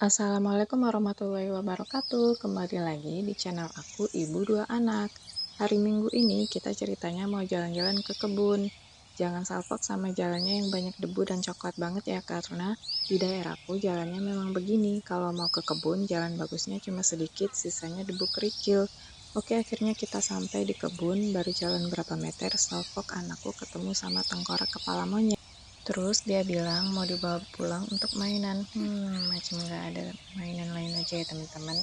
Assalamualaikum warahmatullahi wabarakatuh. Kembali lagi di channel aku, Ibu Dua Anak. Hari Minggu ini kita ceritanya mau jalan-jalan ke kebun. Jangan salfok sama jalannya yang banyak debu dan coklat banget ya, karena di daerahku jalannya memang begini. Kalau mau ke kebun, jalan bagusnya cuma sedikit, sisanya debu kerikil. Oke, akhirnya kita sampai di kebun, baru jalan berapa meter, salfok anakku ketemu sama tengkorak kepala monyet. Terus dia bilang mau dibawa pulang untuk mainan. Macam nggak ada mainan lain aja ya teman-teman.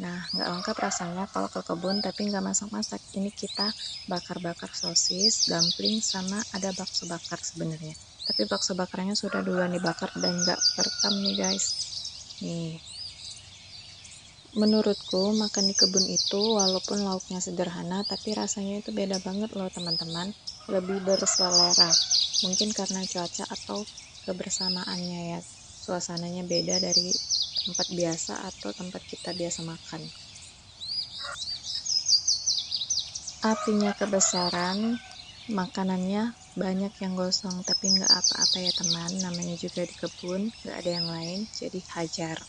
Nah, nggak lengkap rasanya kalau ke kebun tapi nggak masak-masak. Ini kita bakar-bakar sosis, dumpling, sama ada bakso bakar sebenarnya. Tapi bakso bakarnya sudah duluan dibakar dan nggak kerekam nih guys. Nih, menurutku makan di kebun itu walaupun lauknya sederhana tapi rasanya itu beda banget loh teman-teman. Lebih berselera. Mungkin karena cuaca atau kebersamaannya ya. Suasananya beda dari tempat biasa atau tempat kita biasa makan. Apinya kebesaran, makanannya banyak yang gosong, tapi nggak apa-apa ya teman, namanya juga di kebun, nggak ada yang lain, jadi hajar.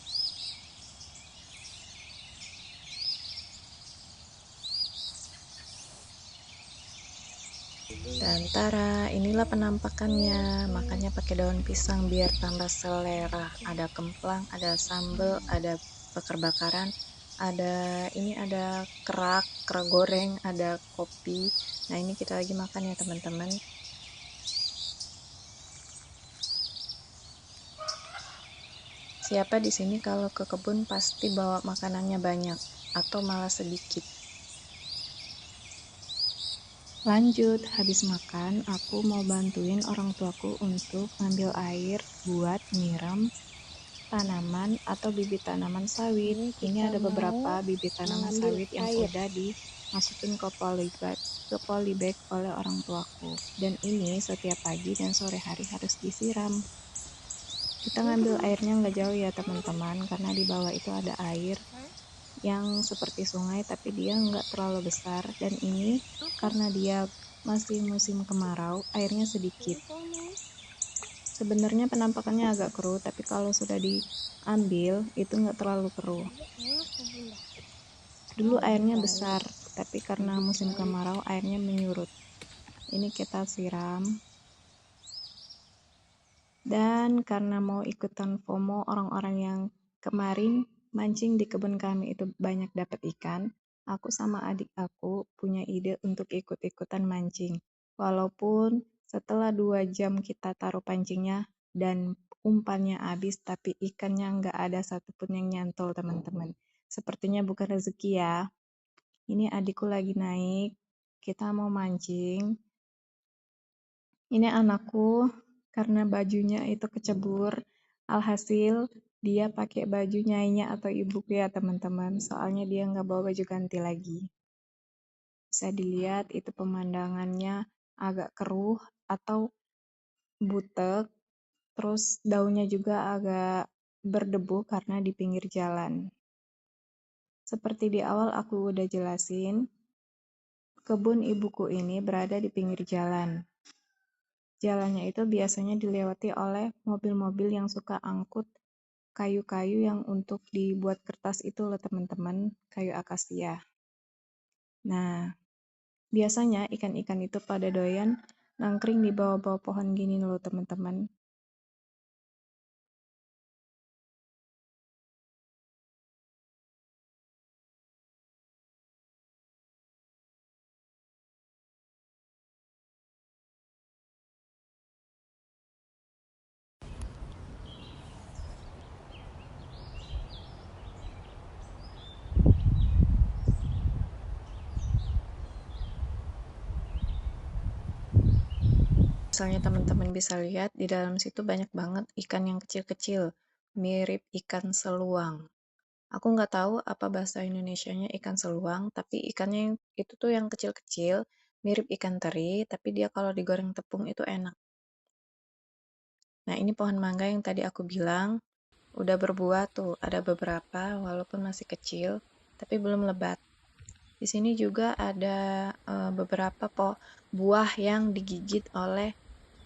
Dan tara, inilah penampakannya, makanya pakai daun pisang biar tambah selera. Ada kemplang, ada sambal, ada bakar-bakaran, ada kerak, kerak goreng, ada kopi. Nah, ini kita lagi makan ya teman-teman. Siapa di sini kalau ke kebun pasti bawa makanannya banyak atau malah sedikit. Lanjut, habis makan, aku mau bantuin orang tuaku untuk ngambil air buat nyiram tanaman atau bibit tanaman sawit. Ini Ini kita ada mau beberapa bibit tanaman mengambil sawit yang air. udah dimasukin ke polybag oleh orang tuaku. Dan ini setiap pagi dan sore hari harus disiram. Kita ngambil airnya nggak jauh ya teman-teman, karena di bawah itu ada air yang seperti sungai tapi dia nggak terlalu besar. Dan ini karena dia masih musim kemarau, airnya sedikit. Sebenarnya penampakannya agak keruh, tapi kalau sudah diambil itu nggak terlalu keruh. Dulu airnya besar, tapi karena musim kemarau airnya menyurut. Ini kita siram. Dan karena mau ikutan FOMO orang-orang yang kemarin mancing di kebun kami itu banyak dapat ikan, aku sama adik aku punya ide untuk ikut-ikutan mancing. Walaupun setelah 2 jam kita taruh pancingnya dan umpannya habis, tapi ikannya nggak ada satupun yang nyantol teman-teman. Sepertinya bukan rezeki ya. Ini adikku lagi naik, kita mau mancing. Ini anakku, karena bajunya itu kecebur, alhasil dia pakai baju nyainya atau ibuku ya teman-teman, soalnya dia nggak bawa baju ganti lagi. Bisa dilihat itu pemandangannya agak keruh atau butek, terus daunnya juga agak berdebu karena di pinggir jalan. Seperti di awal aku udah jelasin, kebun ibuku ini berada di pinggir jalan. Jalannya itu biasanya dilewati oleh mobil-mobil yang suka angkut kayu-kayu yang untuk dibuat kertas itu loh teman-teman, kayu akasia. Nah, biasanya ikan-ikan itu pada doyan nangkring di bawah-bawah pohon gini loh teman-teman. Misalnya teman-teman bisa lihat di dalam situ banyak banget ikan yang kecil-kecil, mirip ikan seluang. Aku nggak tahu apa bahasa Indonesianya ikan seluang, tapi ikannya itu tuh yang kecil-kecil, mirip ikan teri, tapi dia kalau digoreng tepung itu enak. Nah, ini pohon mangga yang tadi aku bilang, udah berbuah tuh, ada beberapa walaupun masih kecil, tapi belum lebat. Di sini juga ada beberapa buah yang digigit oleh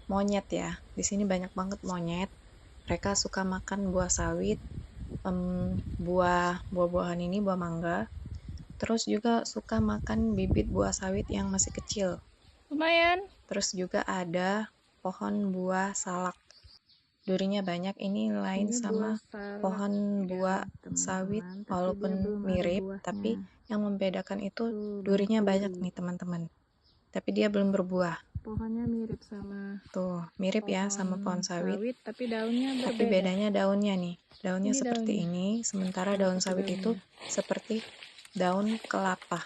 monyet ya. Di sini banyak banget monyet. Mereka suka makan buah sawit. buah-buahan ini, buah mangga. Terus juga suka makan bibit buah sawit yang masih kecil. Lumayan. Terus juga ada pohon buah salak. Durinya banyak, ini lain Ini sama buah salak pohon buah ya, sawit teman-teman, tapi walaupun dia belum ada mirip, tapi buahnya. yang membedakan itu Tuh, banyak durinya banyak duri. nih teman-teman. Tapi dia belum berbuah. Pohonnya mirip sama Tuh, mirip ya sama pohon pohon sawit. sawit, tapi daunnya Tapi berbeda. bedanya daunnya nih. Daunnya Ini seperti daunnya. ini, sementara Salah daun satu sawit itu daunnya. seperti daun kelapa.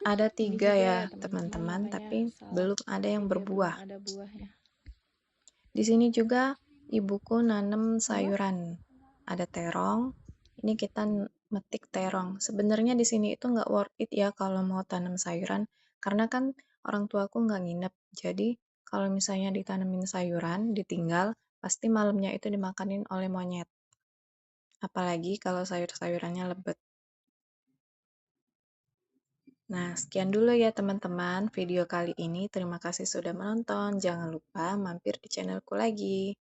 Ada Ini 3 juga ya ya teman-teman, teman-teman, makanya tapi salak, belum ada tapi yang dia belum berbuah. ada buahnya. Di sini juga ibuku nanam Apa? sayuran. Ada terong. Ini kita metik terong. Sebenarnya di sini itu nggak worth it ya kalau mau tanam sayuran, karena kan orang tuaku nggak nginep. Jadi kalau misalnya ditanemin sayuran, ditinggal, pasti malamnya itu dimakanin oleh monyet. Apalagi kalau sayur-sayurannya lebet. Nah, sekian dulu ya teman-teman video kali ini. Terima kasih sudah menonton. Jangan lupa mampir di channelku lagi.